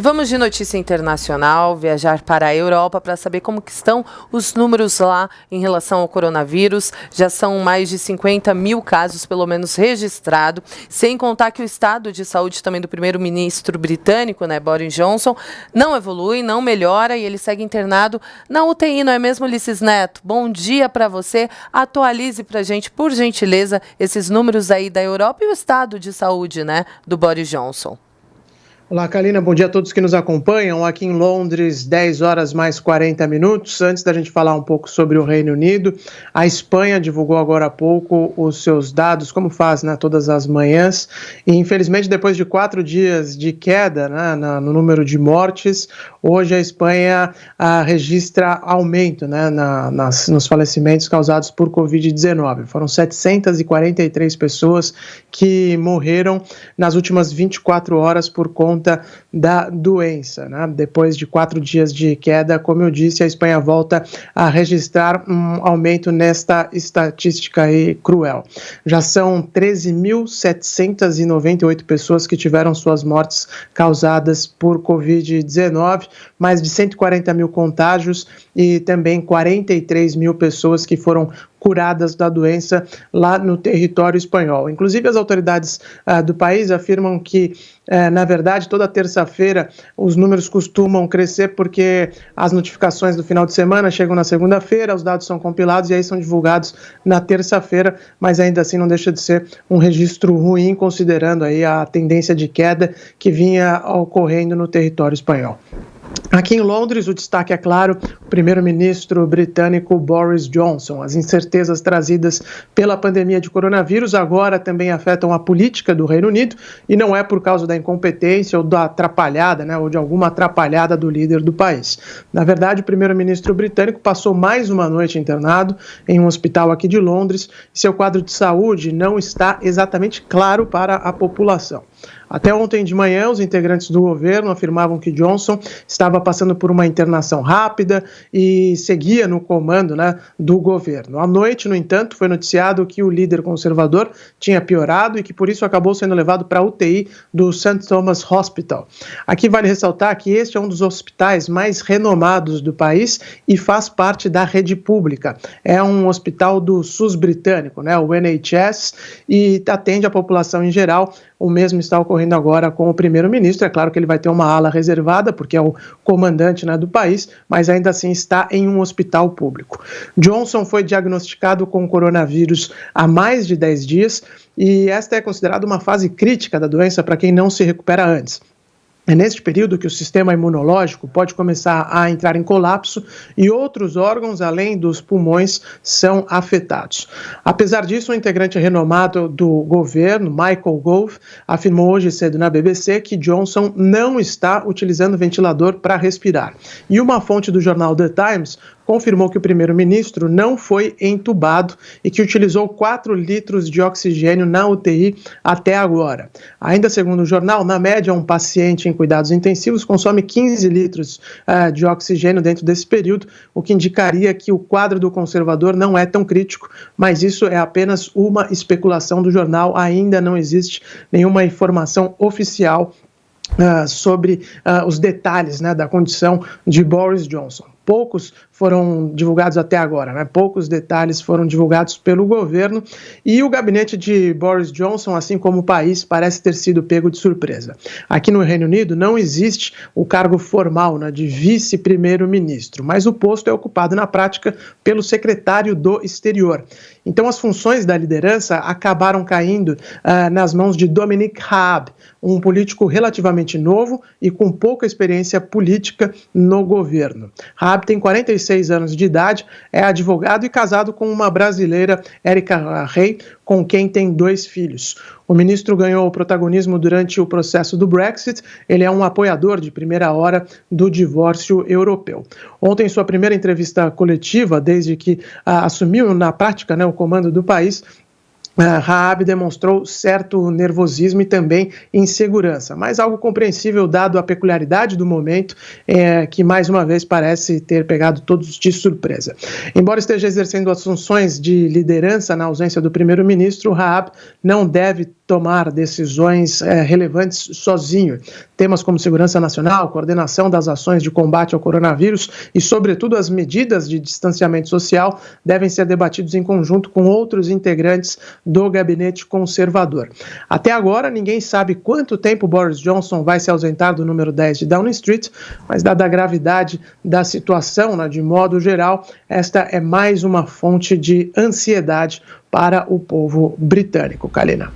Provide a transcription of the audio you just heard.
E vamos de notícia internacional, viajar para a Europa para saber como que estão os números lá em relação ao coronavírus. Já são mais de 50 mil casos, pelo menos, registrados, sem contar que o estado de saúde também do primeiro-ministro britânico, né, Boris Johnson, não evolui, não melhora e ele segue internado na UTI, não é mesmo, Ulisses Neto? Bom dia para você, atualize para a gente, por gentileza, esses números aí da Europa e o estado de saúde, né, do Boris Johnson. Olá, Kalina, bom dia a todos que nos acompanham. Aqui em Londres, 10 horas mais 40 minutos. Antes da gente falar um pouco sobre o Reino Unido, a Espanha divulgou agora há pouco os seus dados, como faz, né, todas as manhãs. E, infelizmente, depois de 4 dias de queda, né, no número de mortes, hoje a Espanha registra aumento, né, nos falecimentos causados por Covid-19. Foram 743 pessoas que morreram nas últimas 24 horas por conta da doença, né? Depois de 4 dias de queda, como eu disse, a Espanha volta a registrar um aumento nesta estatística aí cruel. Já são 13.798 pessoas que tiveram suas mortes causadas por Covid-19, mais de 140 mil contágios e também 43 mil pessoas que foram curadas da doença lá no território espanhol. Inclusive, as autoridades do país afirmam que, na verdade, toda terça-feira os números costumam crescer porque as notificações do final de semana chegam na segunda-feira, os dados são compilados e aí são divulgados na terça-feira, mas ainda assim não deixa de ser um registro ruim, considerando aí a tendência de queda que vinha ocorrendo no território espanhol. Aqui em Londres, o destaque é claro, o primeiro-ministro britânico Boris Johnson. As incertezas trazidas pela pandemia de coronavírus agora também afetam a política do Reino Unido e não é por causa da incompetência ou da atrapalhada, né, ou de alguma atrapalhada do líder do país. Na verdade, o primeiro-ministro britânico passou mais uma noite internado em um hospital aqui de Londres e seu quadro de saúde não está exatamente claro para a população. Até ontem de manhã, os integrantes do governo afirmavam que Johnson estava passando por uma internação rápida e seguia no comando, né, do governo. À noite, no entanto, foi noticiado que o líder conservador tinha piorado e que por isso acabou sendo levado para a UTI do St. Thomas Hospital. Aqui vale ressaltar que este é um dos hospitais mais renomados do país e faz parte da rede pública. É um hospital do SUS britânico, né, o NHS, e atende a população em geral. O mesmo está ocorrendo agora com o primeiro-ministro. É claro que ele vai ter uma ala reservada, porque é o comandante, né, do país, mas ainda assim está em um hospital público. Johnson foi diagnosticado com coronavírus há mais de 10 dias e esta é considerada uma fase crítica da doença para quem não se recupera antes. É neste período que o sistema imunológico pode começar a entrar em colapso e outros órgãos, além dos pulmões, são afetados. Apesar disso, um integrante renomado do governo, Michael Gove, afirmou hoje cedo na BBC que Johnson não está utilizando ventilador para respirar. E uma fonte do jornal The Times confirmou que o primeiro-ministro não foi entubado e que utilizou 4 litros de oxigênio na UTI até agora. Ainda segundo o jornal, na média, um paciente em cuidados intensivos consome 15 litros de oxigênio dentro desse período, o que indicaria que o quadro do conservador não é tão crítico, mas isso é apenas uma especulação do jornal, ainda não existe nenhuma informação oficial sobre os detalhes, né, da condição de Boris Johnson. Poucos foram divulgados até agora, né? Poucos detalhes foram divulgados pelo governo e o gabinete de Boris Johnson, assim como o país, parece ter sido pego de surpresa. Aqui no Reino Unido não existe o cargo formal, né, de vice-primeiro-ministro, mas o posto é ocupado na prática pelo secretário do Exterior. Então as funções da liderança acabaram caindo nas mãos de Dominic Raab, um político relativamente novo e com pouca experiência política no governo. Raab tem 46 anos de idade, é advogado e casado com uma brasileira, Erika Rey, com quem tem 2 filhos. O ministro ganhou protagonismo durante o processo do Brexit. Ele é um apoiador de primeira hora do divórcio europeu. Ontem, em sua primeira entrevista coletiva, desde que assumiu na prática, né, o comando do país, Raab demonstrou certo nervosismo e também insegurança, mas algo compreensível dado a peculiaridade do momento, que mais uma vez parece ter pegado todos de surpresa. Embora esteja exercendo as funções de liderança na ausência do primeiro-ministro, Raab não deve tomar decisões relevantes sozinho. Temas como segurança nacional, coordenação das ações de combate ao coronavírus e, sobretudo, as medidas de distanciamento social devem ser debatidos em conjunto com outros integrantes do gabinete conservador. Até agora, ninguém sabe quanto tempo Boris Johnson vai se ausentar do número 10 de Downing Street, mas dada a gravidade da situação, de modo geral, esta é mais uma fonte de ansiedade para o povo britânico. Kalina.